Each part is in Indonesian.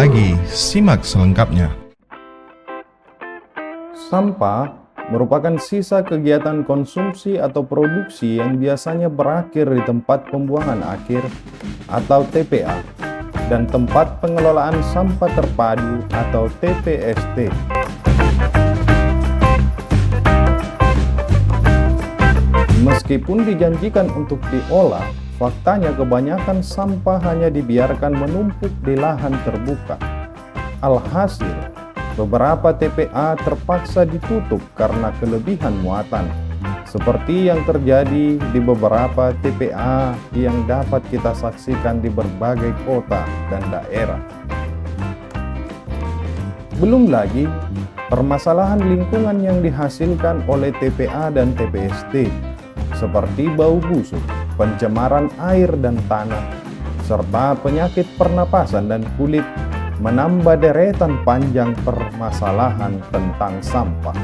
lagi, simak selengkapnya. Sampah merupakan sisa kegiatan konsumsi atau produksi yang biasanya berakhir di tempat pembuangan akhir atau TPA dan tempat pengelolaan sampah terpadu atau TPST. Meskipun dijanjikan untuk diolah, faktanya kebanyakan sampah hanya dibiarkan menumpuk di lahan terbuka. Alhasil, beberapa TPA terpaksa ditutup karena kelebihan muatan, seperti yang terjadi di beberapa TPA yang dapat kita saksikan di berbagai kota dan daerah. Belum lagi, permasalahan lingkungan yang dihasilkan oleh TPA dan TPST, seperti bau busuk, pencemaran air dan tanah, serta penyakit pernapasan dan kulit, menambah deretan panjang permasalahan tentang sampah.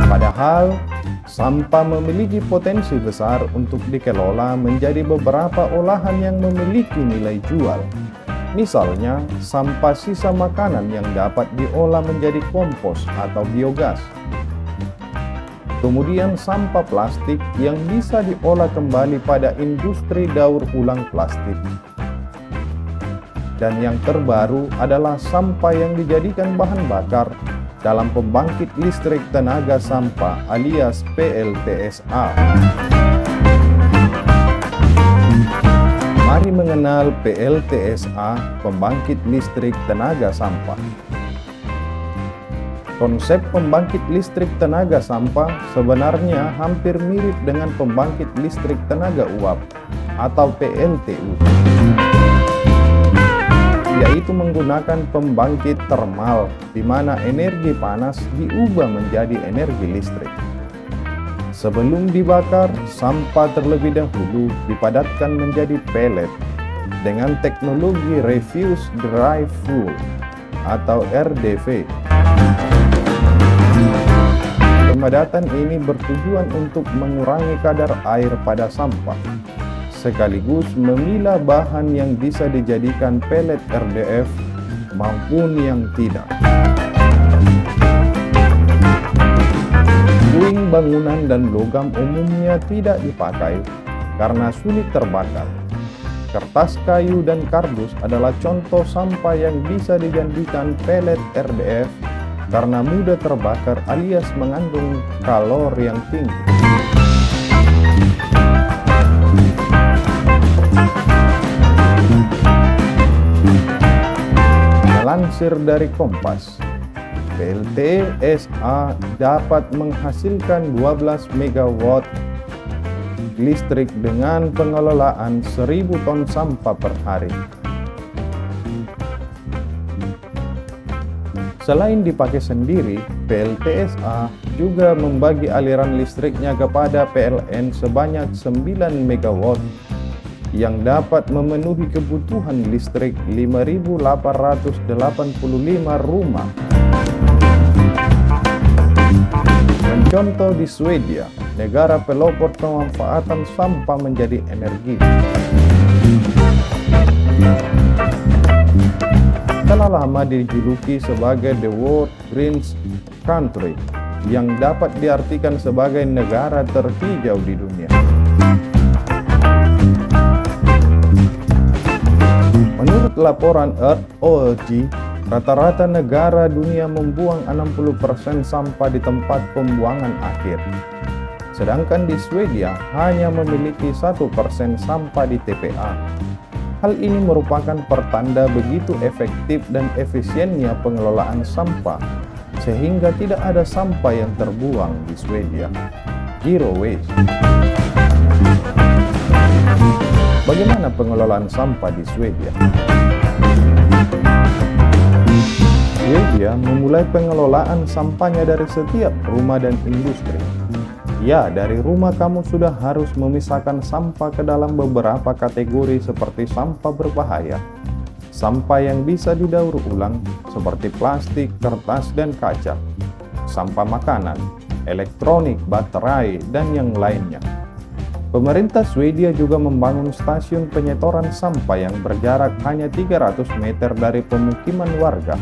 Padahal, sampah memiliki potensi besar untuk dikelola menjadi beberapa olahan yang memiliki nilai jual. Misalnya, sampah sisa makanan yang dapat diolah menjadi kompos atau biogas. Kemudian sampah plastik yang bisa diolah kembali pada industri daur ulang plastik. Dan yang terbaru adalah sampah yang dijadikan bahan bakar dalam pembangkit listrik tenaga sampah alias PLTSA. Mari mengenal PLTSA, pembangkit listrik tenaga sampah. Konsep pembangkit listrik tenaga sampah sebenarnya hampir mirip dengan pembangkit listrik tenaga uap atau PLTU, yaitu menggunakan pembangkit termal di mana energi panas diubah menjadi energi listrik. Sebelum dibakar, sampah terlebih dahulu dipadatkan menjadi pelet dengan teknologi Refuse Dry Fuel atau RDF. Pemadatan ini bertujuan untuk mengurangi kadar air pada sampah, sekaligus memilah bahan yang bisa dijadikan pelet RDF maupun yang tidak. Puing bangunan dan logam umumnya tidak dipakai karena sulit terbakar. Kertas kayu dan kardus adalah contoh sampah yang bisa dijadikan pelet RDF karena mudah terbakar alias mengandung kalori yang tinggi. Melansir dari Kompas, PLTSA dapat menghasilkan 12 MW listrik dengan pengelolaan 1000 ton sampah per hari. Selain dipakai sendiri, PLTSA juga membagi aliran listriknya kepada PLN sebanyak 9 MW yang dapat memenuhi kebutuhan listrik 5.885 rumah. Contoh di Swedia, negara pelopor pemanfaatan sampah menjadi energi. Telah lama dijuluki sebagai The World Green Country, yang dapat diartikan sebagai negara terhijau di dunia. Menurut laporan EarthORG, rata-rata negara dunia membuang 60% sampah di tempat pembuangan akhir. Sedangkan di Swedia hanya memiliki 1% sampah di TPA. Hal ini merupakan pertanda begitu efektif dan efisiennya pengelolaan sampah, sehingga tidak ada sampah yang terbuang di Swedia. Zero waste. Bagaimana pengelolaan sampah di Swedia? Swedia memulai pengelolaan sampahnya dari setiap rumah dan industri. Ya, dari rumah kamu sudah harus memisahkan sampah ke dalam beberapa kategori seperti sampah berbahaya, sampah yang bisa didaur ulang seperti plastik, kertas, dan kaca, sampah makanan, elektronik, baterai, dan yang lainnya. Pemerintah Swedia juga membangun stasiun penyetoran sampah yang berjarak hanya 300 meter dari pemukiman warga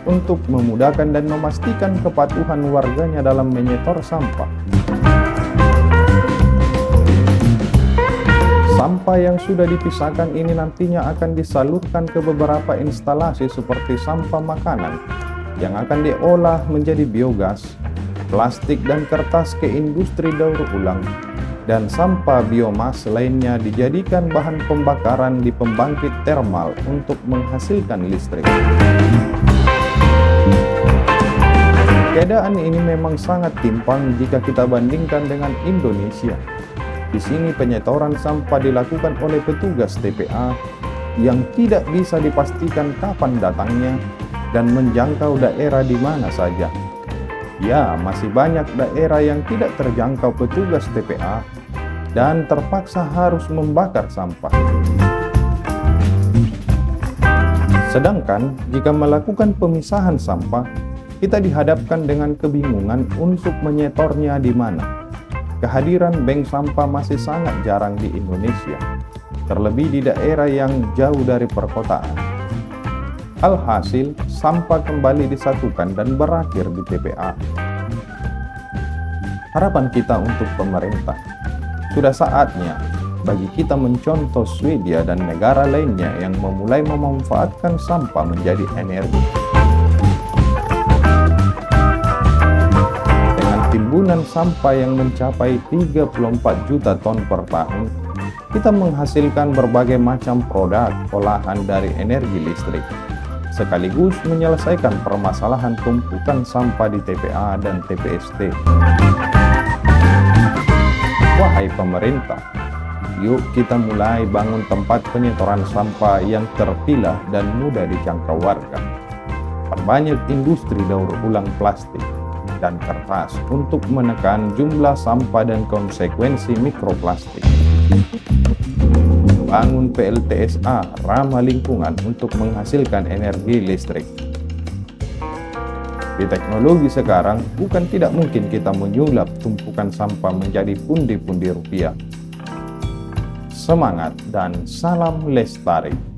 untuk memudahkan dan memastikan kepatuhan warganya dalam menyetor sampah. Sampah yang sudah dipisahkan ini nantinya akan disalurkan ke beberapa instalasi seperti sampah makanan yang akan diolah menjadi biogas, plastik dan kertas ke industri daur ulang, dan sampah biomas lainnya dijadikan bahan pembakaran di pembangkit termal untuk menghasilkan listrik. Keadaan ini memang sangat timpang jika kita bandingkan dengan Indonesia. Di sini penyetoran sampah dilakukan oleh petugas TPA yang tidak bisa dipastikan kapan datangnya dan menjangkau daerah di mana saja. Ya, masih banyak daerah yang tidak terjangkau petugas TPA dan terpaksa harus membakar sampah. Sedangkan jika melakukan pemisahan sampah, kita dihadapkan dengan kebingungan untuk menyetornya di mana. Kehadiran bank sampah masih sangat jarang di Indonesia, terlebih di daerah yang jauh dari perkotaan. Alhasil, sampah kembali disatukan dan berakhir di TPA. Harapan kita untuk pemerintah, sudah saatnya bagi kita mencontoh Swedia dan negara lainnya yang memulai memanfaatkan sampah menjadi energi. Timbunan sampah yang mencapai 34 juta ton per tahun, kita menghasilkan berbagai macam produk olahan dari energi listrik, sekaligus menyelesaikan permasalahan tumpukan sampah di TPA dan TPST. Wahai pemerintah, yuk kita mulai bangun tempat penyetoran sampah yang terpilah dan mudah dijangkau warga. Perbanyak industri daur ulang plastik dan kertas untuk menekan jumlah sampah dan konsekuensi mikroplastik. Bangun PLTSA ramah lingkungan untuk menghasilkan energi listrik. Di teknologi sekarang, bukan tidak mungkin kita menyulap tumpukan sampah menjadi pundi-pundi rupiah. Semangat dan salam lestari.